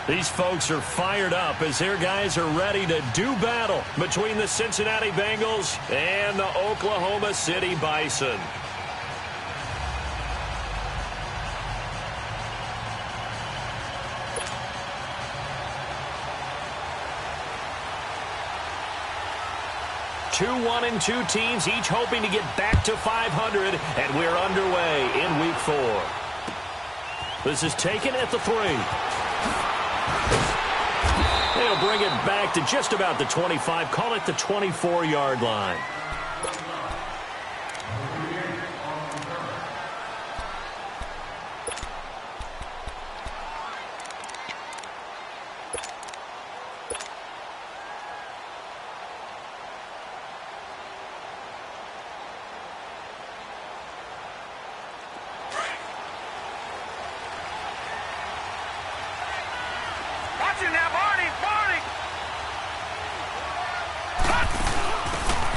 These folks are fired up as their guys are ready to do battle between the Cincinnati Bengals and the Oklahoma City Bison. Two 1-2 teams, each hoping to get back to 500, and we're underway in Week 4. This is taken at the 3. They'll bring it back to just about the 25, call it the 24-yard line.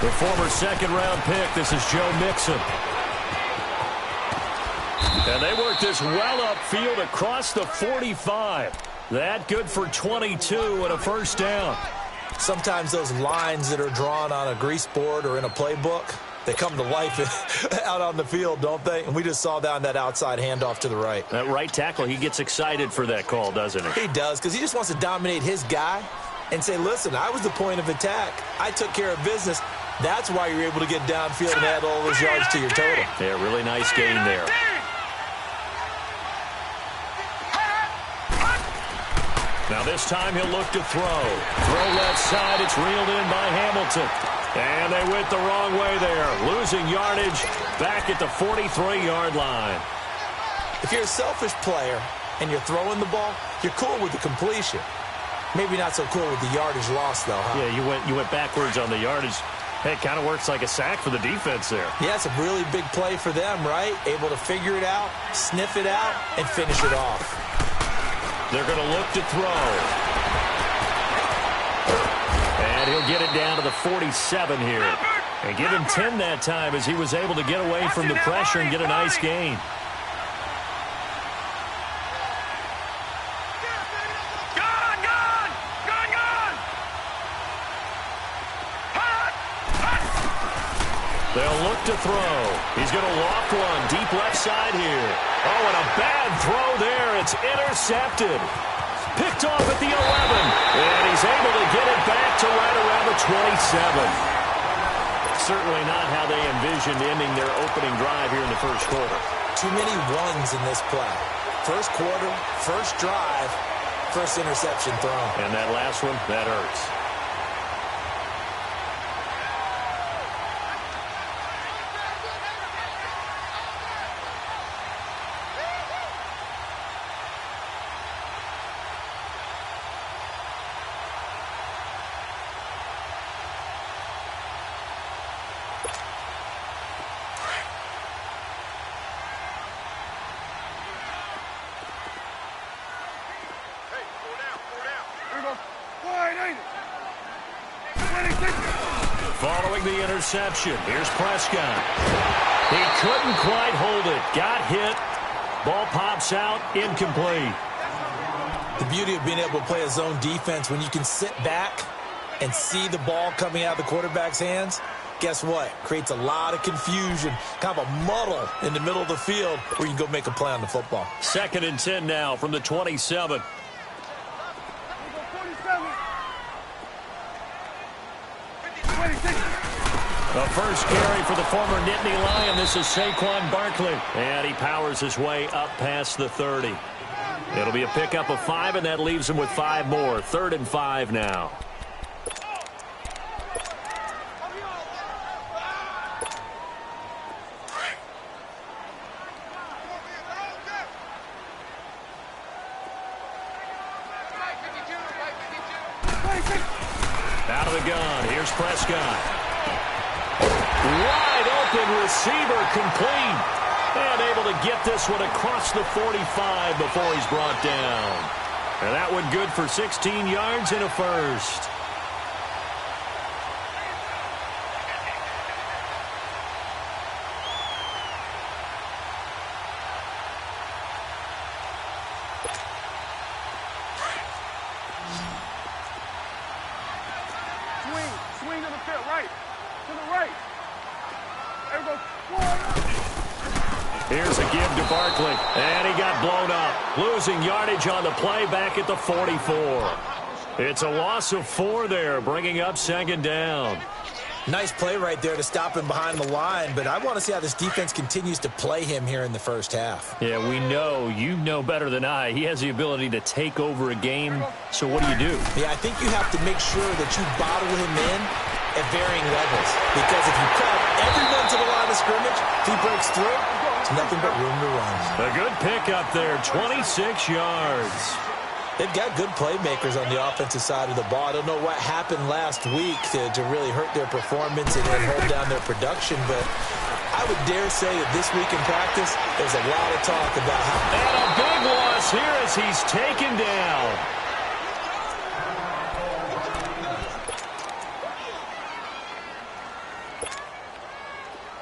The former second-round pick, this is Joe Mixon. And they work this well upfield across the 45. That good for 22 and a first down. Sometimes those lines that are drawn on a grease board or in a playbook, they come to life out on the field, don't they? And we just saw that on that outside handoff to the right. That right tackle, he gets excited for that call, doesn't he? He does, because he just wants to dominate his guy and say, listen, I was the point of attack. I took care of business. That's why you're able to get downfield and add all those yards to your total. Yeah, really nice gain there. Now this time he'll look to throw. Throw left side. It's reeled in by Hamilton. And they went the wrong way there. Losing yardage back at the 43-yard line. If you're a selfish player and you're throwing the ball, you're cool with the completion. Maybe not so cool with the yardage loss, though, huh? Yeah, you went backwards on the yardage. Hey, it kind of works like a sack for the defense there. Yeah, it's a really big play for them, right? Able to figure it out, sniff it out, and finish it off. They're going to look to throw. And he'll get it down to the 47 here. And give him 10 that time as he was able to get away from the pressure and get a nice gain. They'll look to throw. He's going to loft one deep left side here. Oh, and a bad throw there. It's intercepted. Picked off at the 11. And he's able to get it back to right around the 27. Certainly not how they envisioned ending their opening drive here in the first quarter. Too many ones in this play. First quarter, first drive, first interception thrown. And that last one, that hurts. Following the interception, here's Prescott. He couldn't quite hold it. Got hit. Ball pops out, incomplete. The beauty of being able to play a zone defense when you can sit back and see the ball coming out of the quarterback's hands, guess what? Creates a lot of confusion, kind of a muddle in the middle of the field where you can go make a play on the football. 2nd and 10 now from the 27. The first carry for the former Nittany Lion. This is Saquon Barkley. And he powers his way up past the 30. It'll be a pickup of 5, and that leaves him with 5 more. 3rd and 5 now. Out of the gun. Here's Prescott. Wide open receiver, complete. And able to get this one across the 45 before he's brought down. And that one good for 16 yards and a first. Here's a give to Barkley, and he got blown up. Losing yardage on the play back at the 44. It's a loss of 4 there, bringing up second down. Nice play right there to stop him behind the line, but I want to see how this defense continues to play him here in the first half. Yeah, we know. You know better than I. He has the ability to take over a game, so what do? Yeah, I think you have to make sure that you bottle him in at varying levels, because if you crowd everyone to the line of scrimmage, if he breaks through, there's nothing but room to run. A good pickup there, 26 yards. They've got good playmakers on the offensive side of the ball. I don't know what happened last week to really hurt their performance and hold down their production, but I would dare say that this week in practice, there's a lot of talk about how... And a big loss here as he's taken down.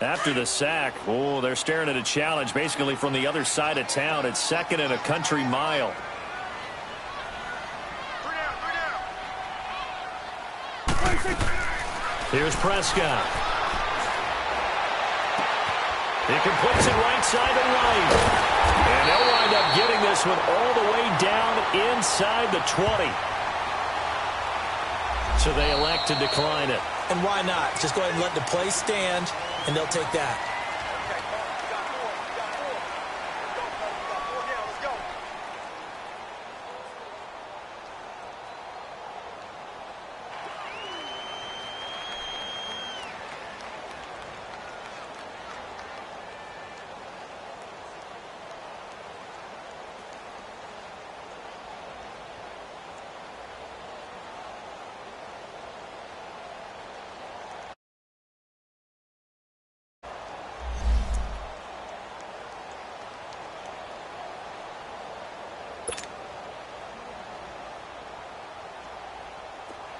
After the sack, they're staring at a challenge basically from the other side of town. It's 2nd and a country mile. Here's Prescott. He completes it right side to right. And they'll wind up getting this one all the way down inside the 20. So they elect to decline it. And why not? Just go ahead and let the play stand, and they'll take that.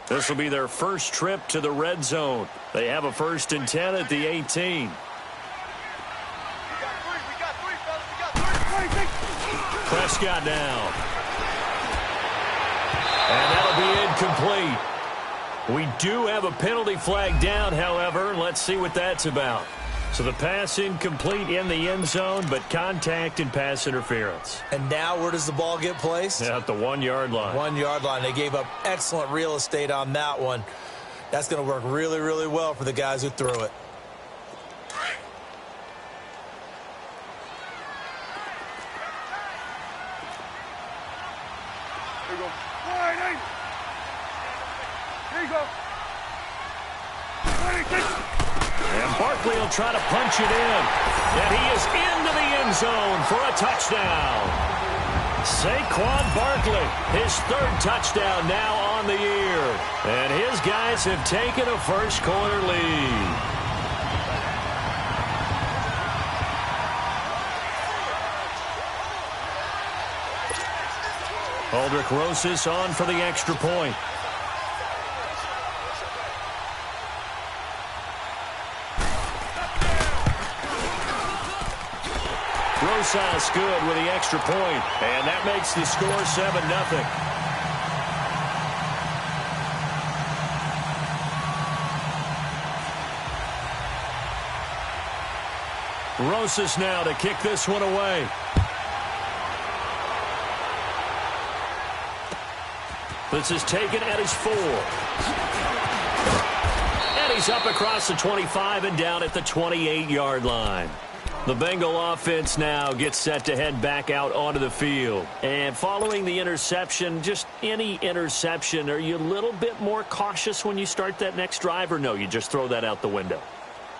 This will be their first trip to the red zone. They have a 1st and 10 at the 18. Prescott down. And that'll be incomplete. We do have a penalty flag down, however. Let's see what that's about. So the pass incomplete in the end zone, but contact and pass interference. And now where does the ball get placed? At the 1-yard line. 1-yard line. They gave up excellent real estate on that one. That's going to work really, really well for the guys who threw it. There you go. There you go. And Barkley will try to punch it in. And he is into the end zone for a touchdown. Saquon Barkley, his 3rd touchdown now on the year. And his guys have taken a first-quarter lead. Aldrick Rosas on for the extra point. Rosas good with the extra point, and that makes the score 7-0. Rosas now to kick this one away. This is taken at his 4. And he's up across the 25 and down at the 28-yard line. The Bengal offense now gets set to head back out onto the field. And following the interception, just any interception, are you a little bit more cautious when you start that next drive, or no, you just throw that out the window?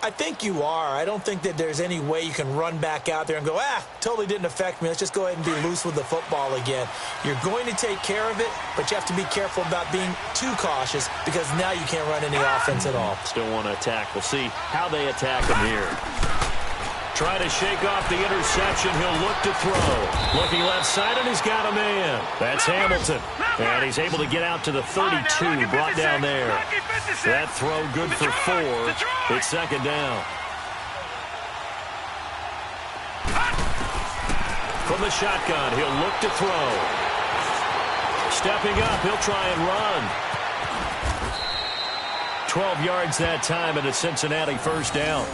I think you are. I don't think that there's any way you can run back out there and go, totally didn't affect me. Let's just go ahead and be loose with the football again. You're going to take care of it, but you have to be careful about being too cautious because now you can't run any offense at all. Still want to attack. We'll see how they attack him here. Trying to shake off the interception. He'll look to throw. Looking left side, and he's got a man. That's Hamilton. And he's able to get out to the 32, brought down there. That throw good for 4. It's second down. From the shotgun, he'll look to throw. Stepping up, he'll try and run. 12 yards that time and a Cincinnati first down.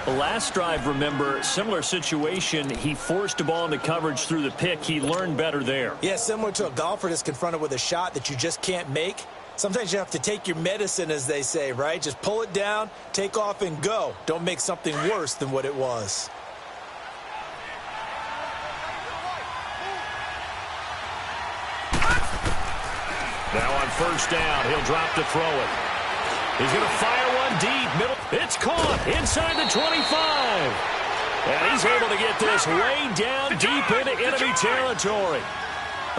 The last drive, remember, similar situation. He forced a ball into coverage through the pick. He learned better there. Yeah, similar to a golfer that's confronted with a shot that you just can't make. Sometimes you have to take your medicine, as they say, right? Just pull it down, take off, and go. Don't make something worse than what it was. Now on first down, he'll drop to throw it. He's going to fire one deep. Middle. It's caught inside the 25. And he's able to get this way down deep into enemy territory.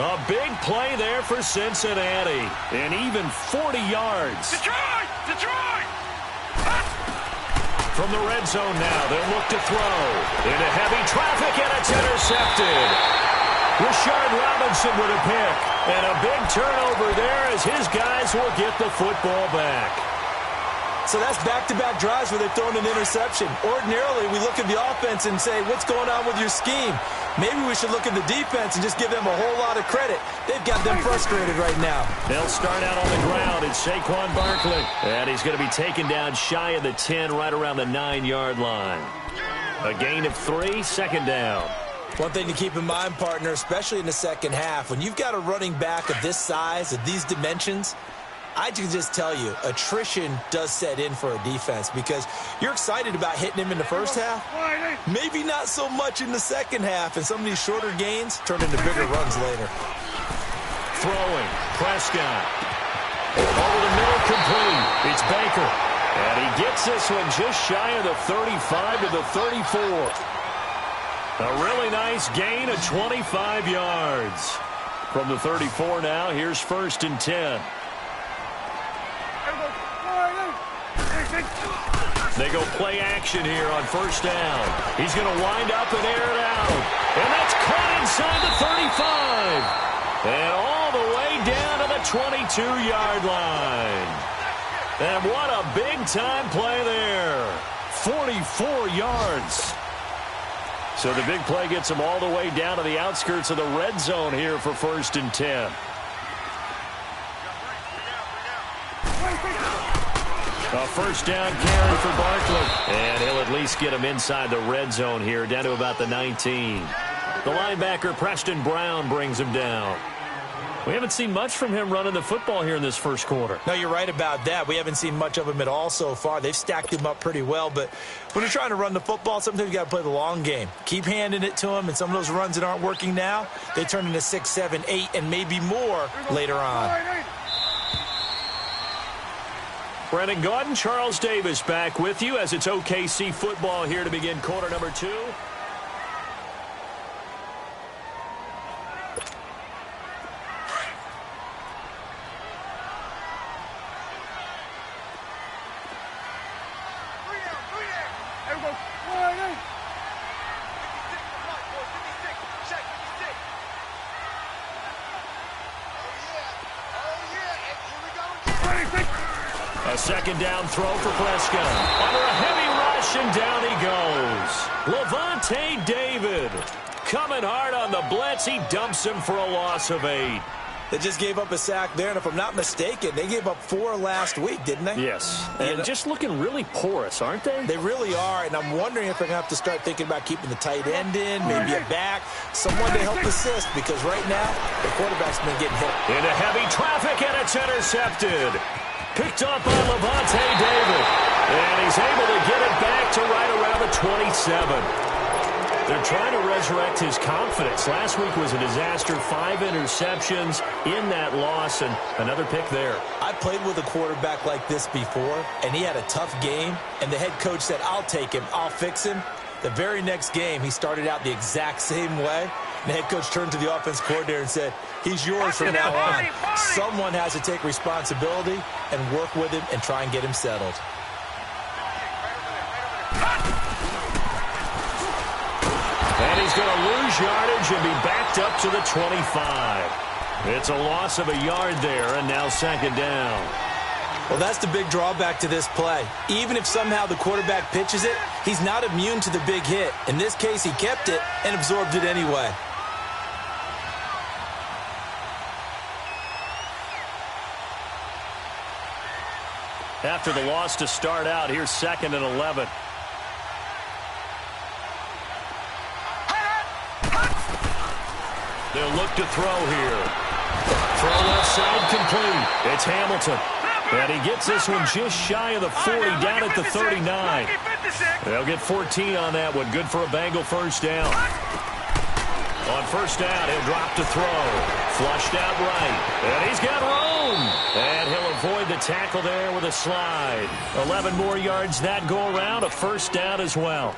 A big play there for Cincinnati. And even 40 yards. Detroit! From the red zone now, they'll look to throw. Into heavy traffic, and it's intercepted. Rashard Robinson with a pick. And a big turnover there as his guys will get the football back. So that's back-to-back drives where they've thrown an interception. Ordinarily, we look at the offense and say, what's going on with your scheme? Maybe we should look at the defense and just give them a whole lot of credit. They've got them frustrated right now. They'll start out on the ground. It's Saquon Barkley. And he's going to be taken down shy of the 10, right around the 9-yard line. A gain of 3, second down. One thing to keep in mind, partner, especially in the second half, when you've got a running back of this size, of these dimensions, I can just tell you, attrition does set in for a defense because you're excited about hitting him in the first half. Maybe not so much in the second half, and some of these shorter gains turn into bigger runs later. Throwing, Prescott. Over the middle, complete. It's Baker. And he gets this one just shy of the 35 to the 34. A really nice gain of 25 yards. From the 34 now, here's first and 10. They go play action here on first down. He's going to wind up and air it out. And that's caught inside the 35. And all the way down to the 22-yard line. And what a big-time play there. 44 yards. So the big play gets him all the way down to the outskirts of the red zone here for first and 10. A first down carry for Barkley. And he'll at least get him inside the red zone here, down to about the 19. The linebacker, Preston Brown, brings him down. We haven't seen much from him running the football here in this first quarter. No, you're right about that. We haven't seen much of him at all so far. They've stacked him up pretty well, but when you're trying to run the football, sometimes you got to play the long game. Keep handing it to him, and some of those runs that aren't working now, they turn into 6, 7, 8, and maybe more later on. Brandon Gaudin, Charles Davis back with you as it's OKC football here to begin quarter number 2. A second down throw for Prescott. Under a heavy rush, and down he goes. Levante David coming hard on the blitz. He dumps him for a loss of 8. They just gave up a sack there, and if I'm not mistaken, they gave up 4 last week, didn't they? Yes, and just looking really porous, aren't they? They really are, and I'm wondering if they're going to have to start thinking about keeping the tight end in, maybe a back, someone to help assist, because right now, the quarterback's been getting hit. Into heavy traffic, and it's intercepted. Picked up by Levante David, and he's able to get it back to right around the 27. They're trying to resurrect his confidence. Last week was a disaster. 5 interceptions in that loss, and another pick there. I played with a quarterback like this before, and he had a tough game, and the head coach said, I'll take him, I'll fix him. The very next game, he started out the exact same way. The head coach turned to the offense coordinator and said, he's yours from now on. Someone has to take responsibility and work with him and try and get him settled. And he's going to lose yardage and be backed up to the 25. It's a loss of a yard there, and now second down. Well, that's the big drawback to this play. Even if somehow the quarterback pitches it, he's not immune to the big hit. In this case, he kept it and absorbed it anyway. After the loss to start out, here's 2nd and 11. They'll look to throw here. Throw left side complete. It's Hamilton. And he gets this one just shy of the 40, down at the 39. They'll get 14 on that one. Good for a Bengal first down. On first down, he'll drop to throw. Flushed out right. And he's got room. And he'll avoid the tackle there with a slide. 11 more yards that go around. A first down as well.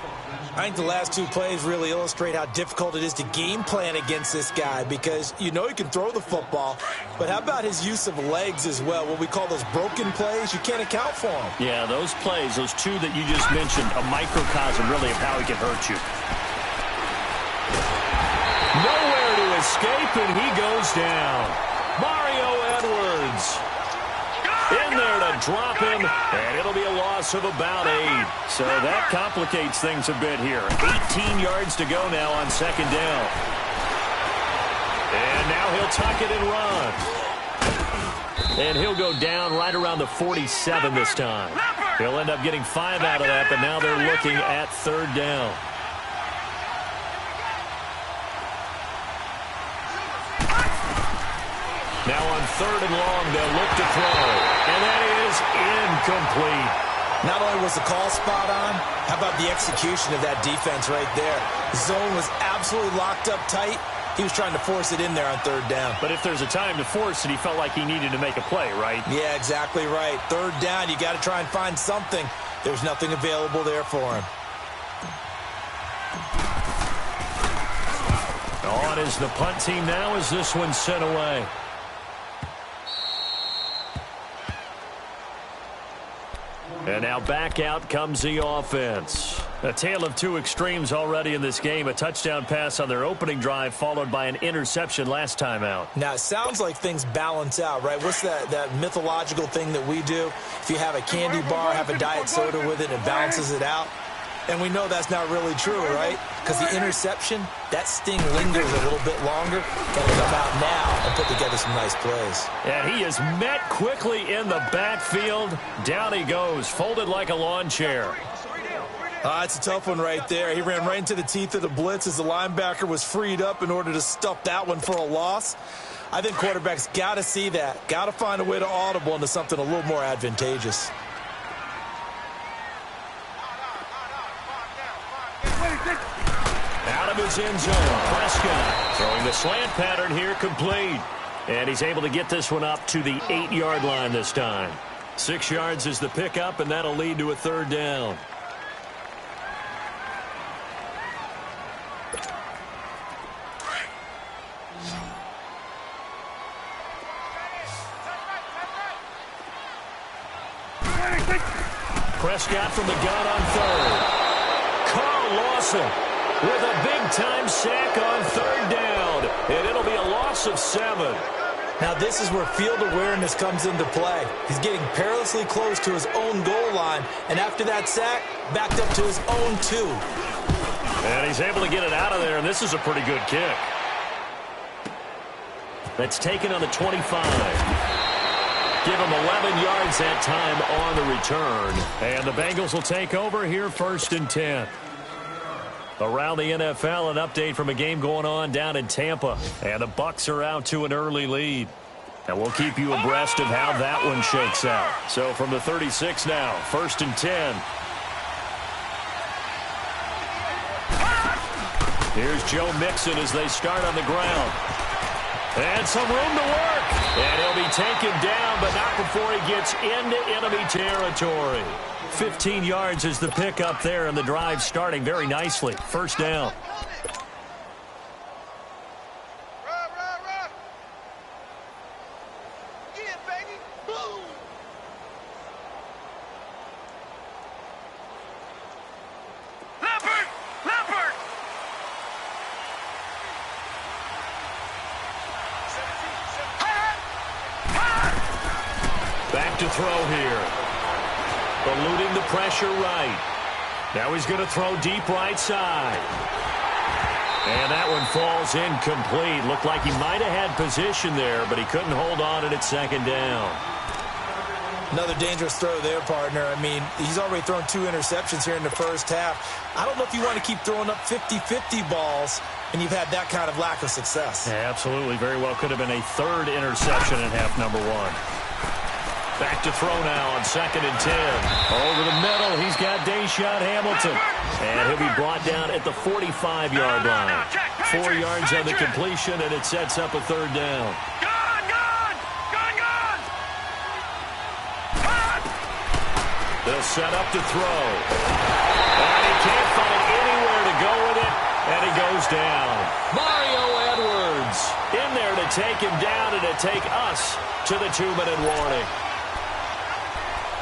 I think the last two plays really illustrate how difficult it is to game plan against this guy, because you know he can throw the football, but how about his use of legs as well? What we call those broken plays, you can't account for them. Yeah, those plays, those two that you just mentioned, a microcosm really of how he can hurt you. Nowhere to escape, and he goes down. Mario Edwards in there to drop him, and it'll be a loss of about 8. So that complicates things a bit here. 18 yards to go now on 2nd down. And now he'll tuck it and run. And he'll go down right around the 47 this time. He'll end up getting 5 out of that, but now they're looking at 3rd down. Now on 3rd and long, they'll look to throw. And that is incomplete. Not only was the call spot on, how about the execution of that defense right there? The zone was absolutely locked up tight. He was trying to force it in there on 3rd down. But if there's a time to force it, he felt like he needed to make a play, right? Yeah, exactly right. 3rd down, you got to try and find something. There's nothing available there for him. On is the punt team now as this one's sent away. And now back out comes the offense. A tale of two extremes already in this game. A touchdown pass on their opening drive followed by an interception last time out. Now, it sounds like things balance out, right? What's that mythological thing that we do? If you have a candy bar, have a diet soda with it, it balances it out. And we know that's not really true, right? Because the interception, that sting lingers a little bit longer. Got to come out now and put together some nice plays. And he is met quickly in the backfield. Down he goes, folded like a lawn chair. It's a tough one right there. He ran right into the teeth of the blitz as the linebacker was freed up in order to stuff that one for a loss. I think quarterbacks got to see that. Got to find a way to audible into something a little more advantageous. Out of his end zone, Prescott throwing the slant pattern here, complete. And he's able to get this one up to the 8-yard line this time. 6 yards is the pickup, and that'll lead to a 3rd down. Prescott from the gun on 3rd. Carl Lawson with a big-time sack on 3rd down. And it'll be a loss of 7. Now, this is where field awareness comes into play. He's getting perilously close to his own goal line. And after that sack, backed up to his own 2. And he's able to get it out of there, and this is a pretty good kick. That's taken on the 25. Give him 11 yards that time on the return. And the Bengals will take over here 1st and 10. Around the NFL, an update from a game going on down in Tampa. And the Bucs are out to an early lead. And we'll keep you abreast of how that one shakes out. So from the 36 now, 1st and 10. Here's Joe Mixon as they start on the ground. And some room to work. And he'll be taken down, but not before he gets into enemy territory. 15 yards is the pickup there, and the drive starting very nicely. 1st down. Back to throw here. Eluding the pressure right. Now he's going to throw deep right side. And that one falls incomplete. Looked like he might have had position there, but he couldn't hold on at 2nd down. Another dangerous throw there, partner. I mean, he's already thrown 2 interceptions here in the first half. I don't know if you want to keep throwing up 50-50 balls and you've had that kind of lack of success. Yeah, absolutely. Very well could have been a 3rd interception in half number 1. Back to throw now on 2nd and 10. Over the middle, he's got Deshaun Hamilton. And he'll be brought down at the 45-yard line. 4 yards on the completion, and it sets up a 3rd down. They'll set up to throw. And he can't find anywhere to go with it, and he goes down. Mario Edwards in there to take him down and to take us to the 2-minute warning.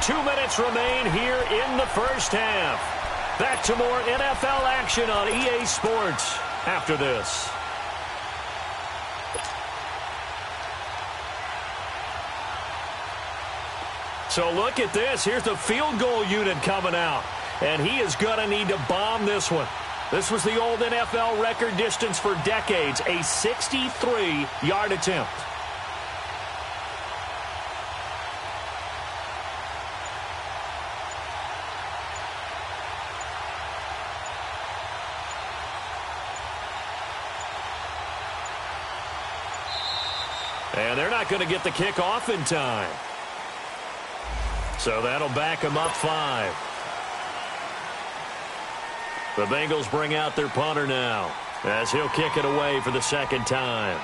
2 minutes remain here in the first half. Back to more NFL action on EA Sports after this. So look at this. Here's the field goal unit coming out. And he is going to need to bomb this one. This was the old NFL record distance for decades, a 63-yard attempt. And they're not going to get the kick off in time. So that'll back them up 5. The Bengals bring out their punter now as he'll kick it away for the 2nd time.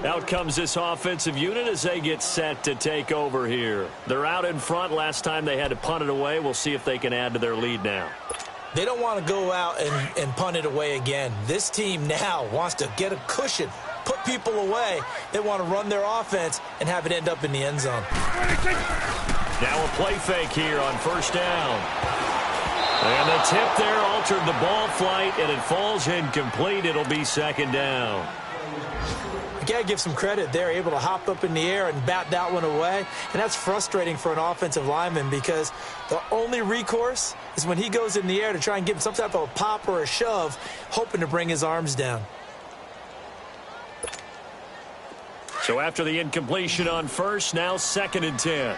Out comes this offensive unit as they get set to take over here. They're out in front. Last time they had to punt it away. We'll see if they can add to their lead now. They don't want to go out and punt it away again. This team now wants to get a cushion, put people away. They want to run their offense and have it end up in the end zone. Now a play fake here on 1st down. And the tip there altered the ball flight, and it falls incomplete. It'll be 2nd down. You got to give some credit. They're able to hop up in the air and bat that one away. And that's frustrating for an offensive lineman because the only recourse is when he goes in the air to try and give some type of a pop or a shove, hoping to bring his arms down. So after the incompletion on 1st, now 2nd and 10.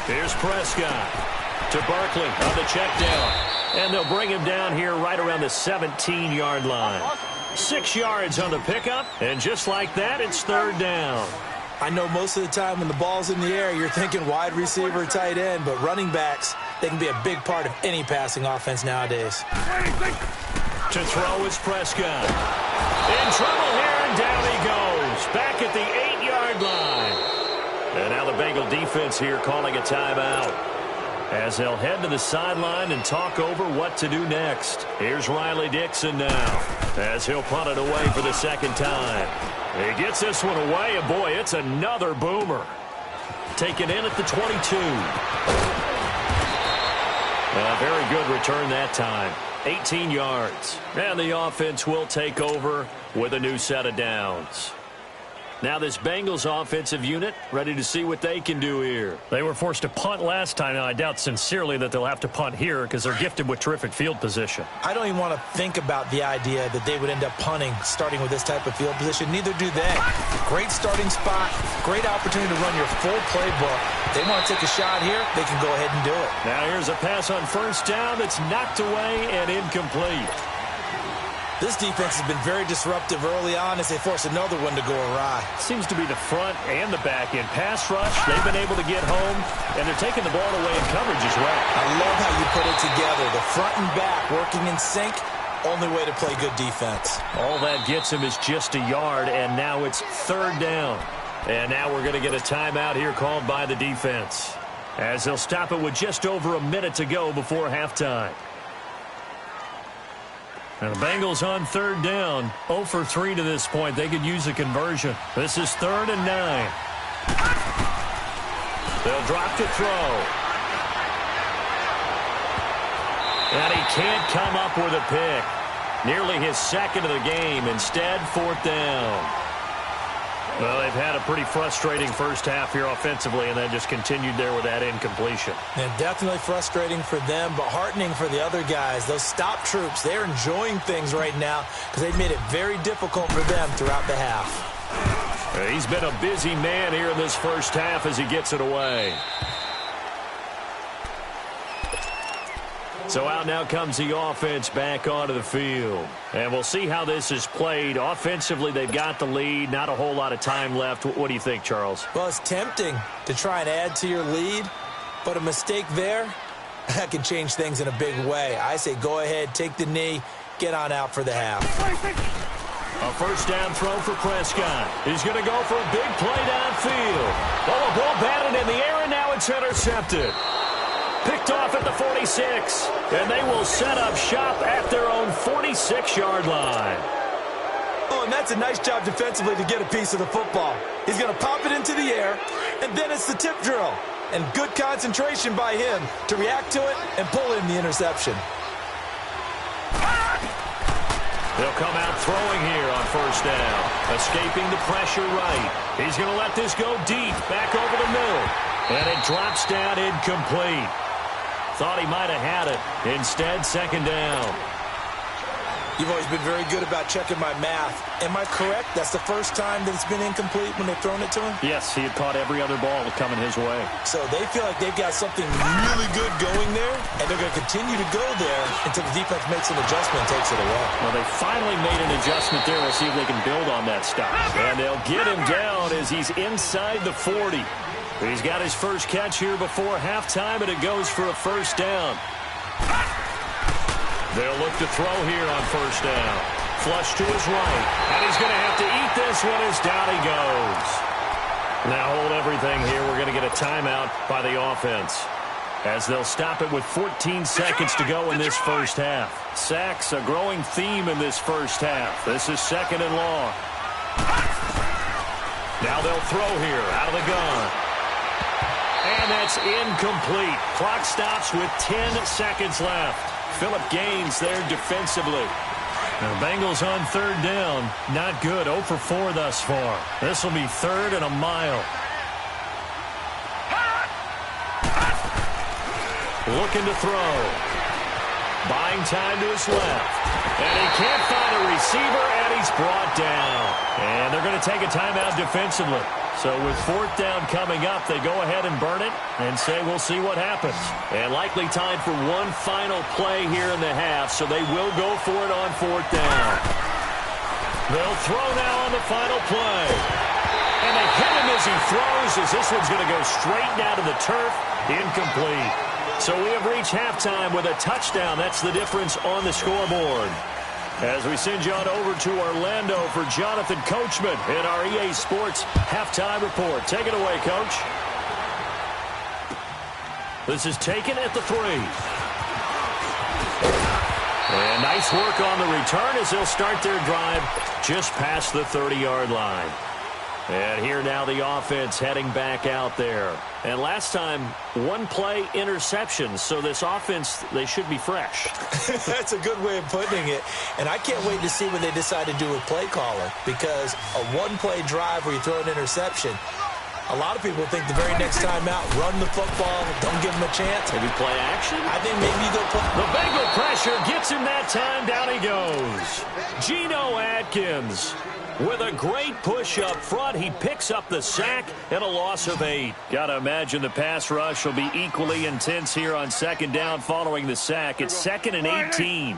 Here's Prescott. To Barkley on the check down. And they'll bring him down here right around the 17-yard line. 6 yards on the pickup, and just like that, it's 3rd down. I know most of the time when the ball's in the air, you're thinking wide receiver, tight end, but running backs, they can be a big part of any passing offense nowadays. To throw is Prescott. In trouble here, and down he goes. Back at the 8-yard line. And now the Bengal defense here calling a timeout, as they'll head to the sideline and talk over what to do next. Here's Riley Dixon now, as he'll punt it away for the 2nd time. He gets this one away, and boy, it's another boomer. Taken in at the 22. A very good return that time. 18 yards. And the offense will take over with a new set of downs. Now this Bengals offensive unit ready to see what they can do here. They were forced to punt last time. Now I doubt sincerely that they'll have to punt here because they're gifted with terrific field position. I don't even want to think about the idea that they would end up punting starting with this type of field position. Neither do they. Great starting spot. Great opportunity to run your full playbook. They want to take a shot here. They can go ahead and do it. Now here's a pass on 1st down that's knocked away and incomplete. This defense has been very disruptive early on as they force another one to go awry. Seems to be the front and the back end. Pass rush, they've been able to get home, and they're taking the ball away in coverage as well. I love how you put it together. The front and back working in sync, only way to play good defense. All that gets him is just a yard, and now it's 3rd down. And now we're going to get a timeout here called by the defense, as they'll stop it with just over a minute to go before halftime. And the Bengals on 3rd down, 0 for 3 to this point. They could use a conversion. This is 3rd and 9. They'll drop to throw. And he can't come up with a pick. Nearly his second of the game. Instead, 4th down. Well, they've had a pretty frustrating first half here offensively, and then just continued there with that incompletion. And definitely frustrating for them, but heartening for the other guys. Those stop troops, they're enjoying things right now because they've made it very difficult for them throughout the half. He's been a busy man here in this first half as he gets it away. So out now comes the offense back onto the field. And we'll see how this is played. Offensively, they've got the lead. Not a whole lot of time left. What do you think, Charles? Well, it's tempting to try and add to your lead, but a mistake there, that can change things in a big way. I say go ahead, take the knee, get on out for the half. A first down throw for Prescott. He's going to go for a big play downfield. Oh, a ball batted in the air, and now it's intercepted. Picked off at the 46, and they will set up shop at their own 46-yard line. Oh, and that's a nice job defensively to get a piece of the football. He's going to pop it into the air, and then it's the tip drill. And good concentration by him to react to it and pull in the interception. They'll come out throwing here on first down. Escaping the pressure right. He's going to let this go deep, back over the middle. And it drops down incomplete. Thought he might have had it. Instead, 2nd down. You've always been very good about checking my math. Am I correct? That's the first time that it's been incomplete when they've thrown it to him? Yes, he had caught every other ball coming his way. So they feel like they've got something really good going there, and they're going to continue to go there until the defense makes an adjustment and takes it away. Well, they finally made an adjustment there. We'll see if they can build on that stop. And they'll get him down as he's inside the 40. He's got his first catch here before halftime, and it goes for a first down. They'll look to throw here on first down. Flush to his right, and he's going to have to eat this one as down he goes. Now hold everything here. We're going to get a timeout by the offense, as they'll stop it with 14 seconds to go in this first half. Sacks, a growing theme in this first half. This is 2nd and long. Now they'll throw here out of the gun. And that's incomplete. Clock stops with 10 seconds left. Phillip Gaines there defensively. The Bengals on 3rd down. Not good. 0 for 4 thus far. This will be 3rd and a mile. Looking to throw. Buying time to his left. And he can't find a receiver, and he's brought down. And they're going to take a timeout defensively. So with 4th down coming up, they go ahead and burn it and say we'll see what happens. And likely time for one final play here in the half, so they will go for it on 4th down. They'll throw now on the final play. And they hit him as he throws, as this one's going to go straight down to the turf. Incomplete. So we have reached halftime with a touchdown. That's the difference on the scoreboard. As we send you on over to Orlando for Jonathan Coachman in our EA Sports Halftime Report. Take it away, Coach. This is taken at the 3. And nice work on the return as they'll start their drive just past the 30-yard line. And here now the offense heading back out there. And last time, 1 play interception. So this offense, they should be fresh. That's a good way of putting it. And I can't wait to see what they decide to do with play calling. Because a 1-play drive where you throw an interception, a lot of people think the very next time out, run the football, don't give them a chance. Maybe play action? I think maybe you go play. The Bengal pressure gets him that time. Down he goes. Geno Atkins. With a great push up front, he picks up the sack and a loss of 8. Got to imagine the pass rush will be equally intense here on 2nd down following the sack. It's 2nd and 18.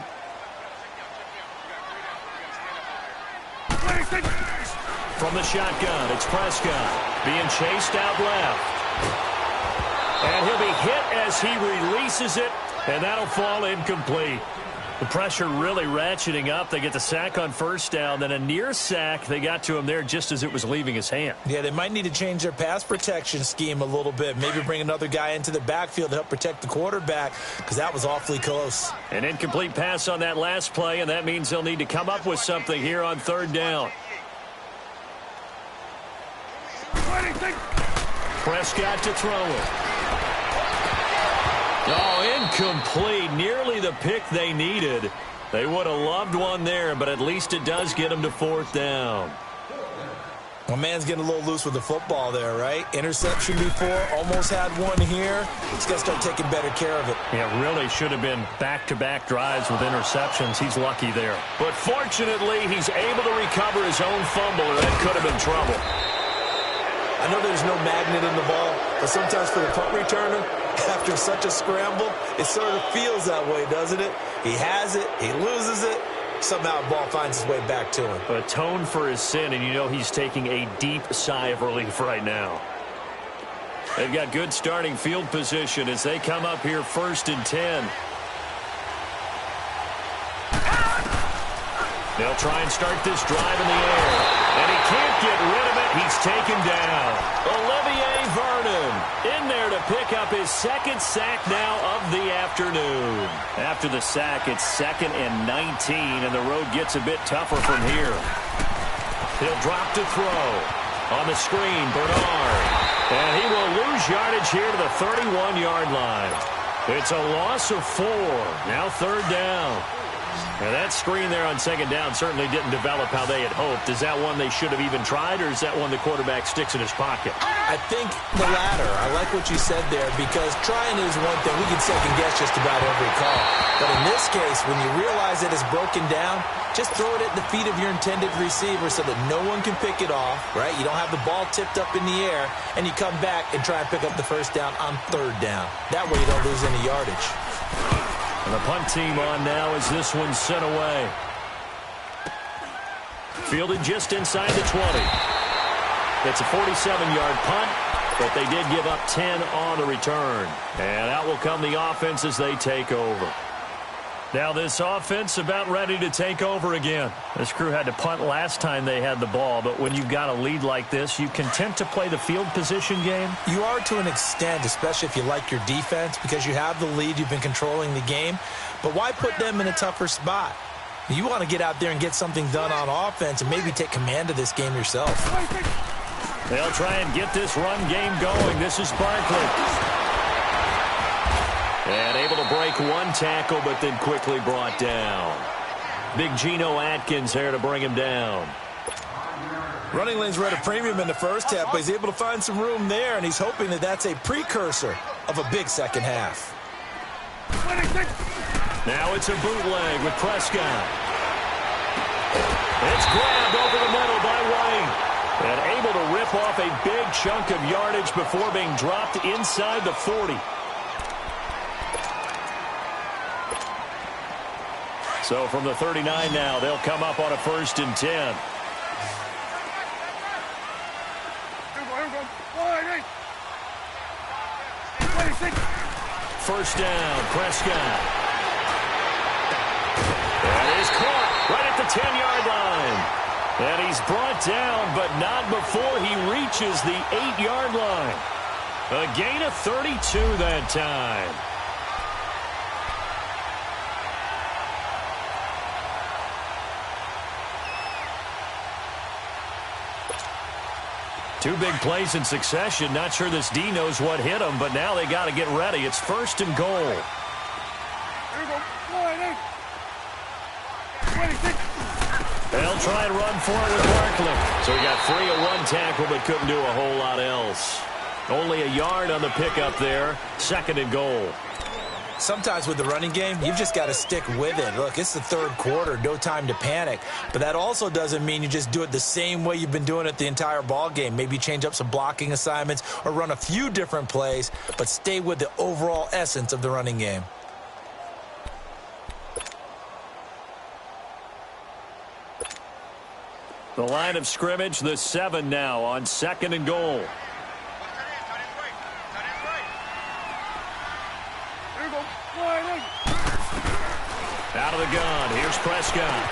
From the shotgun, it's Prescott being chased out left. And he'll be hit as he releases it, and that'll fall incomplete. The pressure really ratcheting up. They get the sack on first down. Then a near sack. They got to him there just as it was leaving his hand. Yeah, they might need to change their pass protection scheme a little bit. Maybe bring another guy into the backfield to help protect the quarterback, because that was awfully close. An incomplete pass on that last play, and that means they'll need to come up with something here on 3rd down. Prescott to throw it. Oh, Incomplete. Nearly the pick they needed. They would have loved one there, but at least it does get them to 4th down. My man's getting a little loose with the football there, right? Interception before, almost had one here. He's got to start taking better care of it. Yeah, really should have been back-to-back drives with interceptions. He's lucky there. But fortunately, he's able to recover his own fumble, or that could have been trouble. I know there's no magnet in the ball, but sometimes for the punt returner, after such a scramble, it sort of feels that way, doesn't it? He has it, he loses it. Somehow the ball finds its way back to him. Atone for his sin, and you know he's taking a deep sigh of relief right now. They've got good starting field position as they come up here 1st and 10. They'll try and start this drive in the air. And he can't get rid of it. He's taken down. Olivier Vernon in there to pick up his 2nd sack now of the afternoon. After the sack, it's 2nd and 19, and the road gets a bit tougher from here. He'll drop to throw. On the screen, Bernard. And he will lose yardage here to the 31-yard line. It's a loss of 4. Now 3rd down. Now that screen there on 2nd down certainly didn't develop how they had hoped. Is that one they should have even tried, or is that one the quarterback sticks in his pocket? I think the latter. I like what you said there, because trying is one thing. We can second-guess just about every call. But in this case, when you realize it is broken down, just throw it at the feet of your intended receiver so that no one can pick it off, right? You don't have the ball tipped up in the air, and you come back and try and pick up the 1st down on 3rd down. That way you don't lose any yardage. And the punt team on now as this one's sent away. Fielded just inside the 20. It's a 47-yard punt, but they did give up 10 on the return. And out will come the offense as they take over. Now this offense about ready to take over again. This crew had to punt last time they had the ball, but when you've got a lead like this, you content to play the field position game? You are to an extent, especially if you like your defense, because you have the lead, you've been controlling the game. But why put them in a tougher spot? You want to get out there and get something done on offense and maybe take command of this game yourself. They'll try and get this run game going. This is Barkley. And able to break one tackle, but then quickly brought down. Big Geno Atkins there to bring him down. Running lanes were at a premium in the first half, but he's able to find some room there, and he's hoping that that's a precursor of a big second half. Now it's a bootleg with Prescott. It's grabbed over the middle by White. And able to rip off a big chunk of yardage before being dropped inside the 40. So from the 39 now, they'll come up on a 1st and 10. First down, Prescott. And he's caught right at the 10-yard line. And he's brought down, but not before he reaches the 8-yard line. A gain of 32 that time. Two big plays in succession. Not sure this D knows what hit him, but now they got to get ready. It's 1st and goal. They'll try and run for it with Barkley. So he got free of one tackle, but couldn't do a whole lot else. Only a yard on the pickup there. 2nd and goal. Sometimes with the running game, you've just got to stick with it. Look, it's the 3rd quarter, no time to panic. But that also doesn't mean you just do it the same way you've been doing it the entire ball game. Maybe change up some blocking assignments or run a few different plays, but stay with the overall essence of the running game. The line of scrimmage, the 7 now on 2nd and goal. Out of the gun, here's Prescott.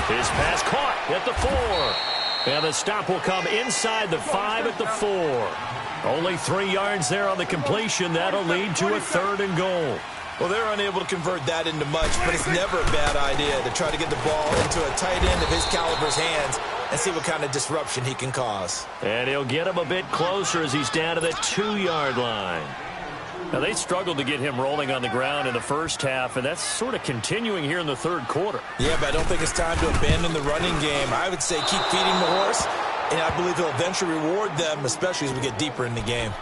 His pass caught at the 4. And the stop will come inside the 5 at the 4. Only 3 yards there on the completion. That'll lead to a 3rd and goal. Well, they're unable to convert that into much, but it's never a bad idea to try to get the ball into a tight end of his caliber's hands and see what kind of disruption he can cause. And he'll get him a bit closer as he's down to the 2-yard line. Now, they struggled to get him rolling on the ground in the first half, and that's sort of continuing here in the third quarter. Yeah, but I don't think it's time to abandon the running game. I would say keep feeding the horse, and I believe he'll eventually reward them, especially as we get deeper in the game.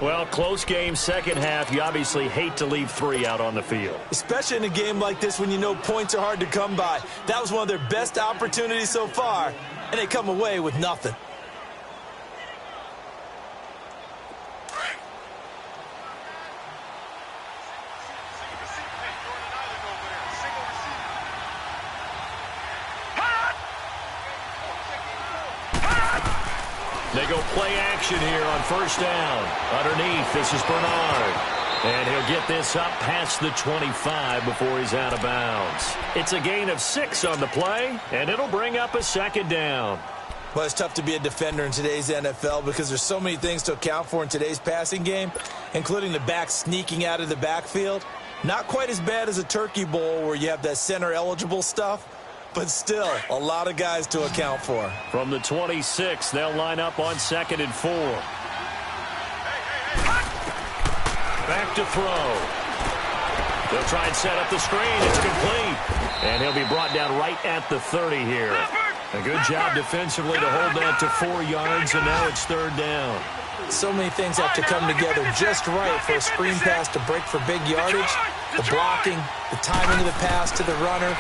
Well, close game, second half. You obviously hate to leave 3 out on the field. Especially in a game like this when you know points are hard to come by. That was one of their best opportunities so far, and they come away with nothing. They go play action here on first down. Underneath, this is Bernard. And he'll get this up past the 25 before he's out of bounds. It's a gain of 6 on the play, and it'll bring up a second down. Well, it's tough to be a defender in today's NFL because there's so many things to account for in today's passing game, including the back sneaking out of the backfield. Not quite as bad as a turkey bowl where you have that center-eligible stuff, but still a lot of guys to account for. From the 26, they'll line up on 2nd and 4. Back to throw. They'll try and set up the screen. It's complete. And he'll be brought down right at the 30 here. A good job defensively to hold that to 4 yards, and now it's 3rd down. So many things have to come together just right for a screen pass to break for big yardage. The blocking, the timing of the pass to the runner,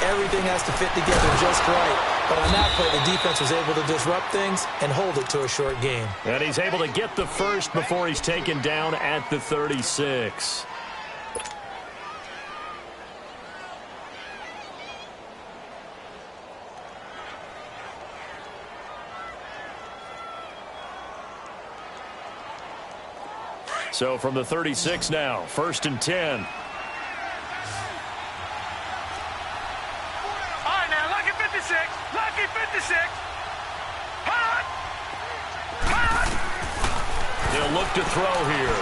everything has to fit together just right. But on that play, the defense was able to disrupt things and hold it to a short game. And he's able to get the first before he's taken down at the 36. So from the 36 now, 1st and 10. They'll look to throw here.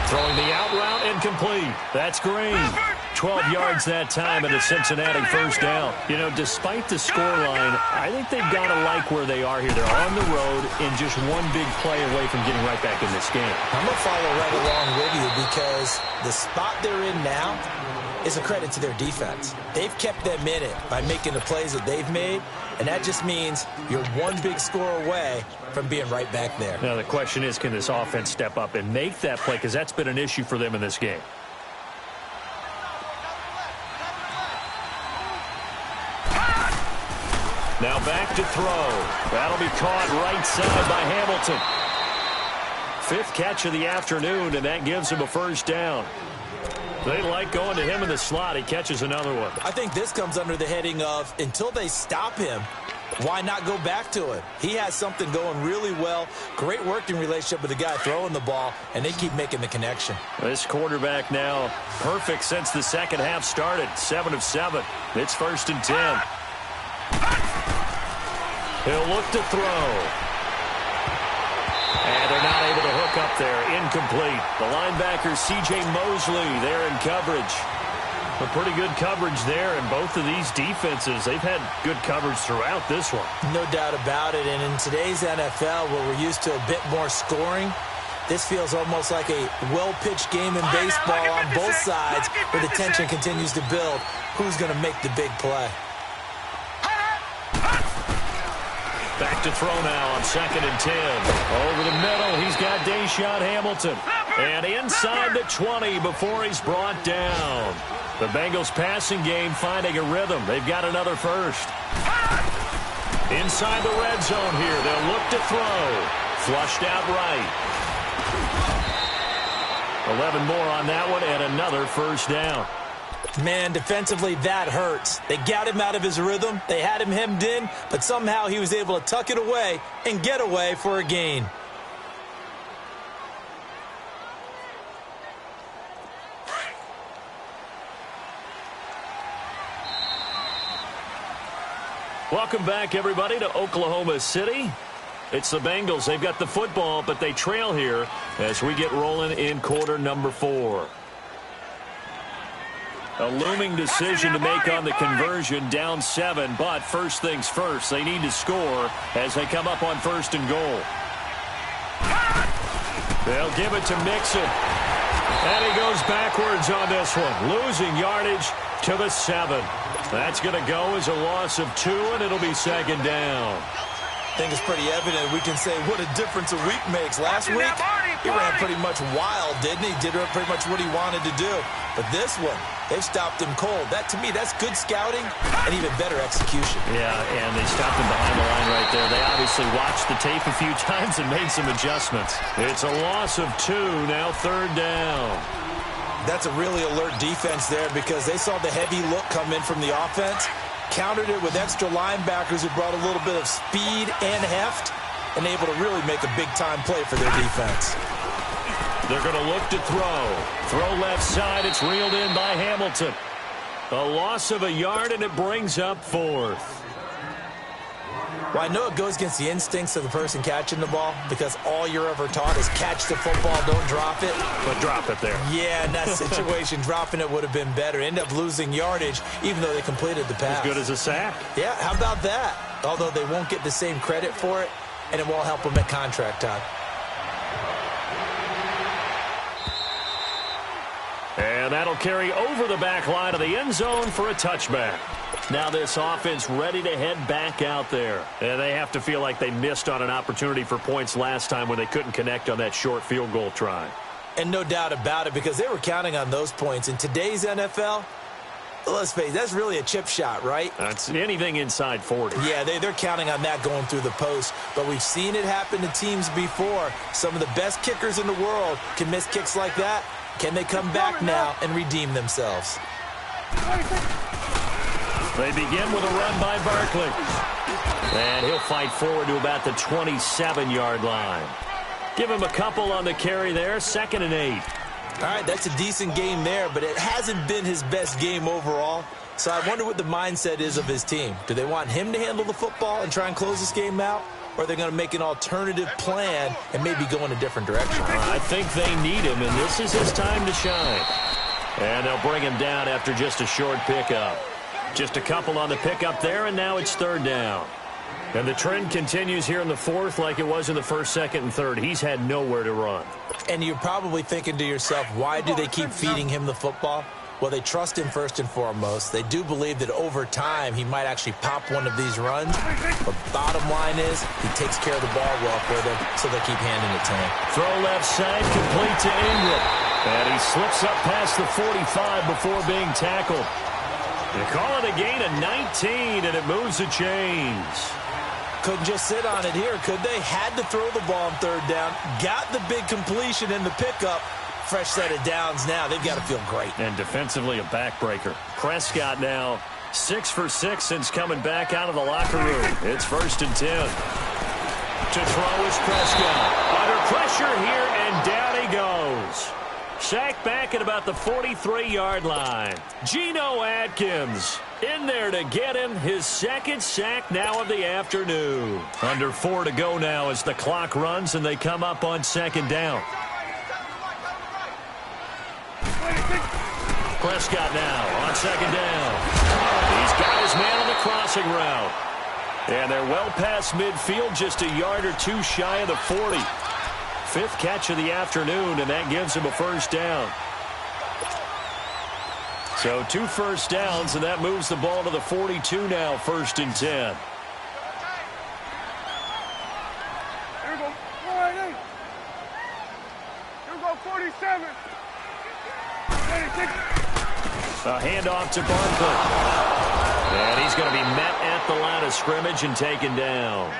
Throwing the out route, incomplete. That's Green. 12 yards that time and a Cincinnati first down. You know, despite the scoreline, I think they've got to like where they are here. They're on the road and just one big play away from getting right back in this game. I'm going to follow right along with you because the spot they're in now is a credit to their defense. They've kept them in it by making the plays that they've made, and that just means you're one big score away from being right back there. Now, the question is, can this offense step up and make that play? Because that's been an issue for them in this game. Now back to throw. That'll be caught right side by Hamilton. 5th catch of the afternoon, and that gives him a first down. They like going to him in the slot. He catches another one. I think this comes under the heading of until they stop him, why not go back to it? He has something going really well. Great working relationship with the guy throwing the ball, and they keep making the connection. This quarterback now perfect since the second half started. 7 of 7. It's 1st and 10. He'll look to throw. And they're not able to hook up there. Incomplete. The linebacker, C.J. Mosley, there in coverage. But pretty good coverage there, and both of these defenses, they've had good coverage throughout this one. No doubt about it, and in today's NFL, where we're used to a bit more scoring, this feels almost like a well-pitched game in baseball on both sides, where the tension continues to build. Who's going to make the big play? Back to throw now on 2nd and 10. Over the middle, he's got Deshaun Hamilton. And inside the 20 before he's brought down. The Bengals passing game finding a rhythm. They've got another first. Inside the red zone here. They'll look to throw. Flushed out right. 11 more on that one and another first down. Man, defensively, that hurts. They got him out of his rhythm. They had him hemmed in, but somehow he was able to tuck it away and get away for a gain. Welcome back, everybody, to Oklahoma City. It's the Bengals. They've got the football, but they trail here as we get rolling in quarter number 4. A looming decision to make on the conversion, down 7, but first things first, they need to score as they come up on 1st and goal. They'll give it to Mixon. And he goes backwards on this one, losing yardage to the 7. That's going to go as a loss of 2, and it'll be second down. I think it's pretty evident we can say what a difference a week makes. Last week, he ran pretty much wild, didn't he? Did pretty much what he wanted to do. But this one, they've stopped him cold. That, to me, that's good scouting and even better execution. Yeah, and they stopped him behind the line right there. They obviously watched the tape a few times and made some adjustments. It's a loss of 2, now third down. That's a really alert defense there because they saw the heavy look come in from the offense, countered it with extra linebackers who brought a little bit of speed and heft, and able to really make a big-time play for their defense. They're going to look to throw. Throw left side. It's reeled in by Hamilton. A loss of a yard, and it brings up 4th. Well, I know it goes against the instincts of the person catching the ball because all you're ever taught is catch the football, don't drop it. But drop it there. Yeah, in that situation, dropping it would have been better. End up losing yardage, even though they completed the pass. As good as a sack. Yeah, how about that? Although they won't get the same credit for it, and it won't help them at contract time. And that'll carry over the back line of the end zone for a touchback. Now this offense ready to head back out there. And they have to feel like they missed on an opportunity for points last time when they couldn't connect on that short field goal try. And no doubt about it, because they were counting on those points. In today's NFL, let's face it, that's really a chip shot, right? That's anything inside 40. Yeah, they're counting on that going through the post. But we've seen it happen to teams before. Some of the best kickers in the world can miss kicks like that. Can they come back now and redeem themselves? They begin with a run by Barkley. And he'll fight forward to about the 27-yard line. Give him a couple on the carry there, 2nd and 8. All right, that's a decent game there, but it hasn't been his best game overall. So I wonder what the mindset is of his team. Do they want him to handle the football and try and close this game out? Or are they going to make an alternative plan and maybe go in a different direction? I think they need him, and this is his time to shine. And they'll bring him down after just a short pickup. Just a couple on the pickup there, and now it's third down. And the trend continues here in the 4th like it was in the 1st, 2nd, and 3rd. He's had nowhere to run. And you're probably thinking to yourself, why do they keep feeding him the football? Well, they trust him first and foremost. They do believe that over time he might actually pop one of these runs. But bottom line is he takes care of the ball well for them, so they keep handing it to him. Throw left side, complete to Ingram. And he slips up past the 45 before being tackled. They call it a gain of 19, and it moves the chains. Couldn't just sit on it here, could they? Had to throw the ball on third down. Got the big completion in the pickup. Fresh set of downs now. They've got to feel great. And defensively, a backbreaker. Prescott now 6 for 6 since coming back out of the locker room. It's 1st and 10. To throw is Prescott. Under pressure here, and down he goes. Sacked back at about the 43-yard line. Geno Atkins in there to get him his 2nd sack now of the afternoon. Under 4 to go now as the clock runs and they come up on 2nd down. Prescott now on 2nd down. He's got his man on the crossing route. And they're well past midfield, just a yard or 2 shy of the 40. 5th catch of the afternoon, and that gives him a 1st down. So 2 first downs, and that moves the ball to the 42 now, 1st and 10. Here we go. 488. Here we go, 47. 26. A handoff to Barkley. And he's going to be met at the line of scrimmage and taken down.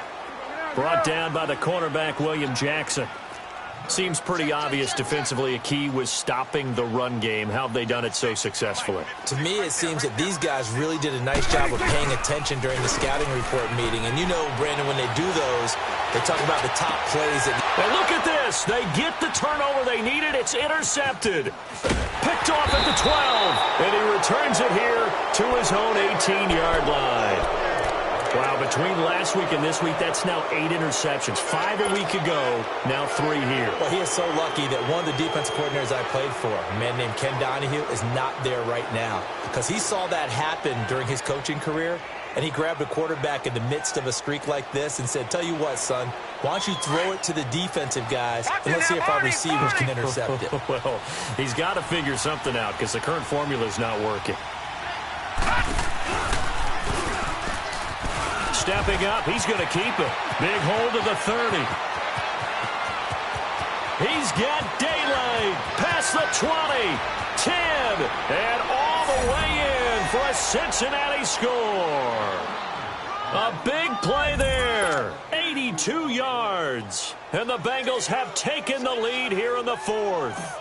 Brought down by the cornerback, William Jackson. Seems pretty obvious defensively a key was stopping the run game. How have they done it so successfully? To me, it seems that these guys really did a nice job of paying attention during the scouting report meeting. And you know, Brandon, when they do those, they talk about the top plays. And look at this. They get the turnover they needed. It's intercepted. Picked off at the 12. And he returns it here to his own 18-yard line. Wow, between last week and this week, that's now 8 interceptions. 5 a week ago, now 3 here. Well, he is so lucky that one of the defensive coordinators I played for, a man named Ken Donahue, is not there right now. Because he saw that happen during his coaching career, and he grabbed a quarterback in the midst of a streak like this and said, tell you what, son, why don't you throw it to the defensive guys, and let's see if our receivers can intercept it. Well, he's got to figure something out because the current formula is not working. Stepping up, he's going to keep it. Big hold of the 30. He's got daylight past the 20, 10, and all the way in for a Cincinnati score. A big play there, 82 yards, and the Bengals have taken the lead here in the fourth.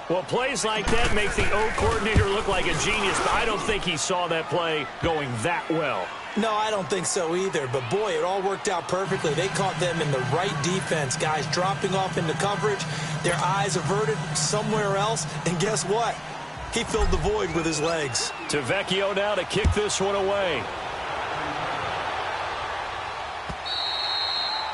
Well, plays like that make the O coordinator look like a genius, but I don't think he saw that play going that well. No, I don't think so either. But, boy, it all worked out perfectly. They caught them in the right defense. Guys dropping off into coverage, their eyes averted somewhere else. And guess what? He filled the void with his legs. To Vecchio now to kick this one away.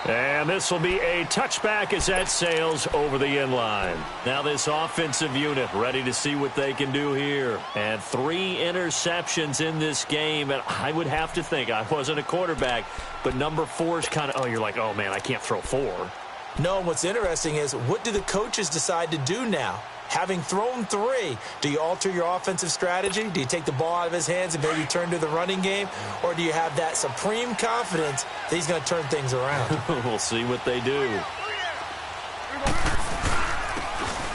And this will be a touchback as that sails over the end line. Now this offensive unit ready to see what they can do here. And 3 interceptions in this game. And I would have to think, I wasn't a quarterback, but number 4 is kind of, you're like, oh, man, I can't throw 4. No, and what's interesting is what do the coaches decide to do now? Having thrown 3, do you alter your offensive strategy? Do you take the ball out of his hands and maybe turn to the running game? Or do you have that supreme confidence that he's going to turn things around? We'll see what they do.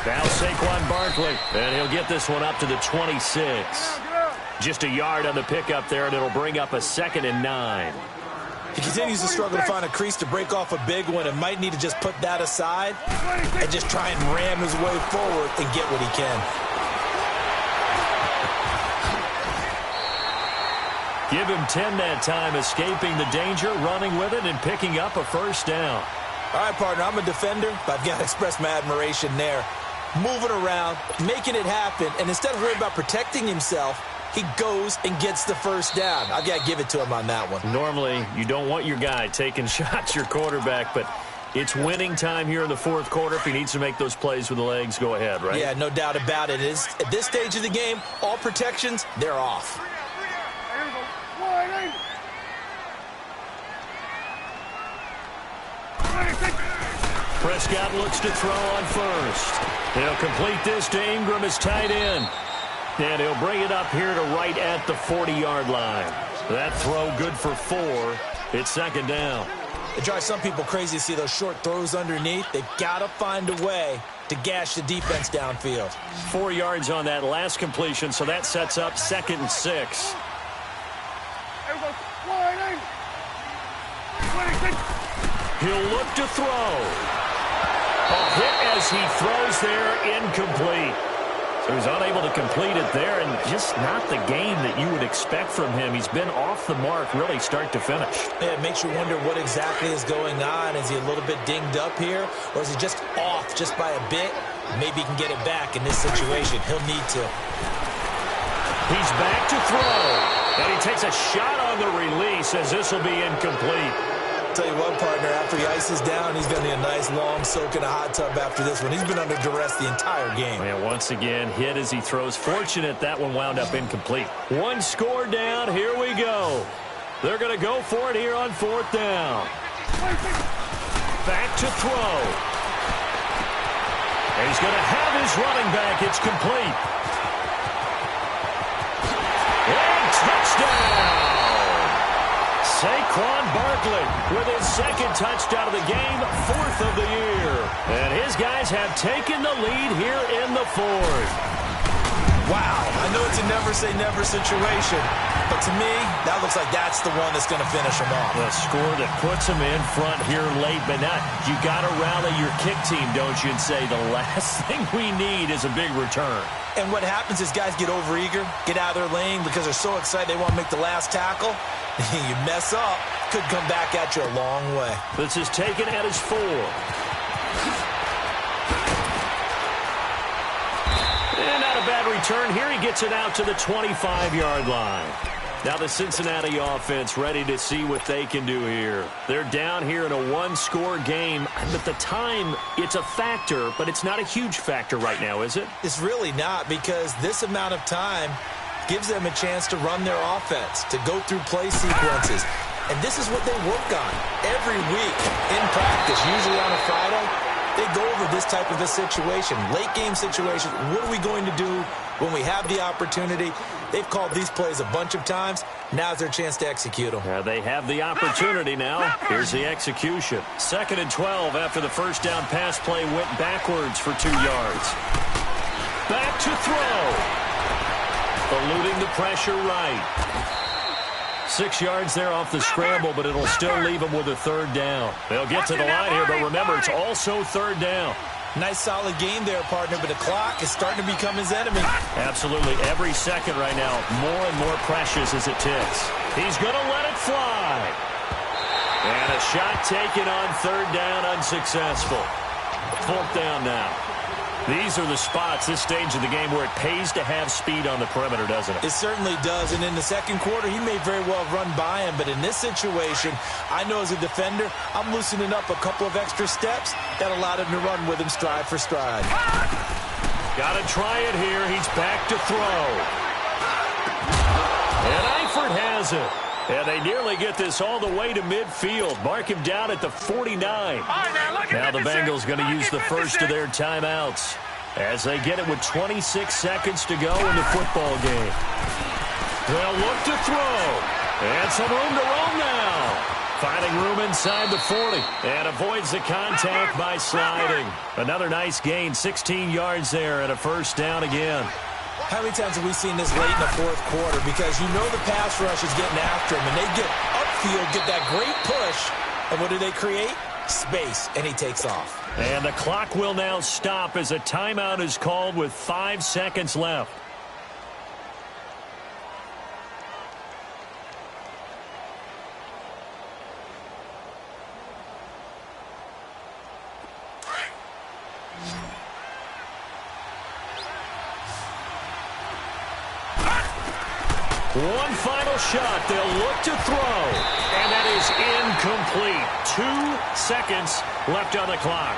Now Saquon Barkley, and he'll get this one up to the 26. Just a yard on the pickup there, and it'll bring up a 2nd and 9. He continues to struggle to find a crease to break off a big one and might need to just put that aside and just try and ram his way forward and get what he can. Give him 10 that time, escaping the danger, running with it, and picking up a first down. All right, partner, I'm a defender, but I've got to express my admiration there. Moving around, making it happen, and instead of worrying about protecting himself, he goes and gets the first down. I've got to give it to him on that one. Normally, you don't want your guy taking shots, your quarterback, but it's winning time here in the fourth quarter. If he needs to make those plays with the legs, go ahead, right? Yeah, no doubt about it. At this stage of the game, all protections, they're off. Prescott looks to throw on first. He'll complete this to Ingram as tight end. And he'll bring it up here to right at the 40-yard line. That throw good for 4. It's 2nd down. It drives some people crazy to see those short throws underneath. They've got to find a way to gash the defense downfield. 4 yards on that last completion, so that sets up 2nd and 6. He'll look to throw. A hit as he throws there, incomplete. So he's unable to complete it there, and just not the game that you would expect from him. He's been off the mark, really, start to finish. Yeah, it makes you wonder what exactly is going on. Is he a little bit dinged up here, or is he just off just by a bit? Maybe he can get it back in this situation. He'll need to. He's back to throw, and he takes a shot on the release as this will be incomplete. Tell you what, partner, after he ices down, he's going to need a nice long soak in a hot tub after this one. He's been under duress the entire game. And once again, hit as he throws. Fortunate that one wound up incomplete. 1 score down. Here we go. They're going to go for it here on 4th down. Back to throw. And he's going to have his running back. It's complete. And touchdown. Saquon Barkley with his 2nd touchdown of the game, 4th of the year. And his guys have taken the lead here in the 4th. Wow, I know it's a never-say-never situation, but to me, that looks like that's the one that's going to finish him off. The score that puts him in front here late, but not. You got to rally your kick team, don't you, and say the last thing we need is a big return. And what happens is guys get overeager, get out of their lane because they're so excited they want to make the last tackle. You mess up, could come back at you a long way. This is taken at his 4. And not a bad return. Here he gets it out to the 25-yard line. Now the Cincinnati offense ready to see what they can do here. They're down here in a 1-score game. But the time, it's a factor, but it's not a huge factor right now, is it? It's really not, because this amount of time, gives them a chance to run their offense, to go through play sequences. And this is what they work on every week in practice, usually on a Friday. They go over this type of a situation, late game situation. What are we going to do when we have the opportunity? They've called these plays a bunch of times. Now's their chance to execute them. They have the opportunity now. Here's the execution. 2nd and 12 after the first down pass play went backwards for 2 yards. Back to throw. Eluding the pressure right. 6 yards there off the scramble, but it'll still leave them with a 3rd down. They'll get to the line here, but remember, it's also 3rd down. Nice solid game there, partner, but the clock is starting to become his enemy. Absolutely. Every second right now, more and more precious as it ticks. He's going to let it fly. And a shot taken on 3rd down, unsuccessful. 4th down now. These are the spots, this stage of the game, where it pays to have speed on the perimeter, doesn't it? It certainly does, and in the second quarter, he may very well run by him, but in this situation, I know as a defender, I'm loosening up a couple of extra steps that allowed him to run with him stride for stride. Got to try it here. He's back to throw. And Eifert has it. And they nearly get this all the way to midfield. Mark him down at the 49. Now the Bengals going to use the first of their timeouts as they get it with 26 seconds to go in the football game. They'll look to throw. And some room to roam now. Finding room inside the 40. And avoids the contact by sliding. Another nice gain, 16 yards there and a 1st down again. How many times have we seen this late in the 4th quarter? Because you know the pass rush is getting after him, and they get upfield, get that great push, and what do they create? Space, and he takes off. And the clock will now stop as a timeout is called with 5 seconds left. One final shot. They'll look to throw. And that is incomplete. 2 seconds left on the clock.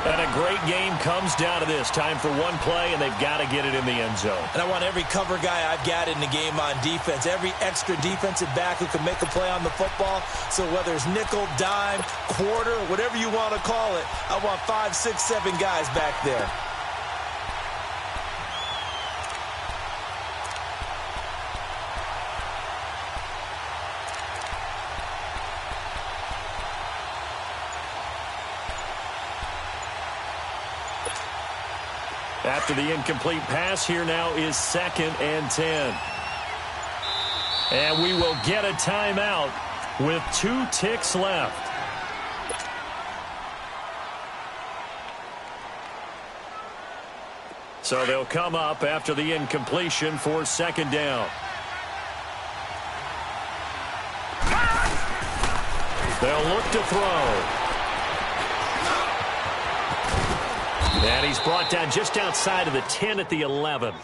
And a great game comes down to this. Time for one play, and they've got to get it in the end zone. And I want every cover guy I've got in the game on defense, every extra defensive back who can make a play on the football. So whether it's nickel, dime, quarter, whatever you want to call it, I want 5, 6, 7 guys back there. After the incomplete pass, here now is 2nd and 10. And we will get a timeout with 2 ticks left. So they'll come up after the incompletion for 2nd down. They'll look to throw. And he's brought down just outside of the 10 at the 11.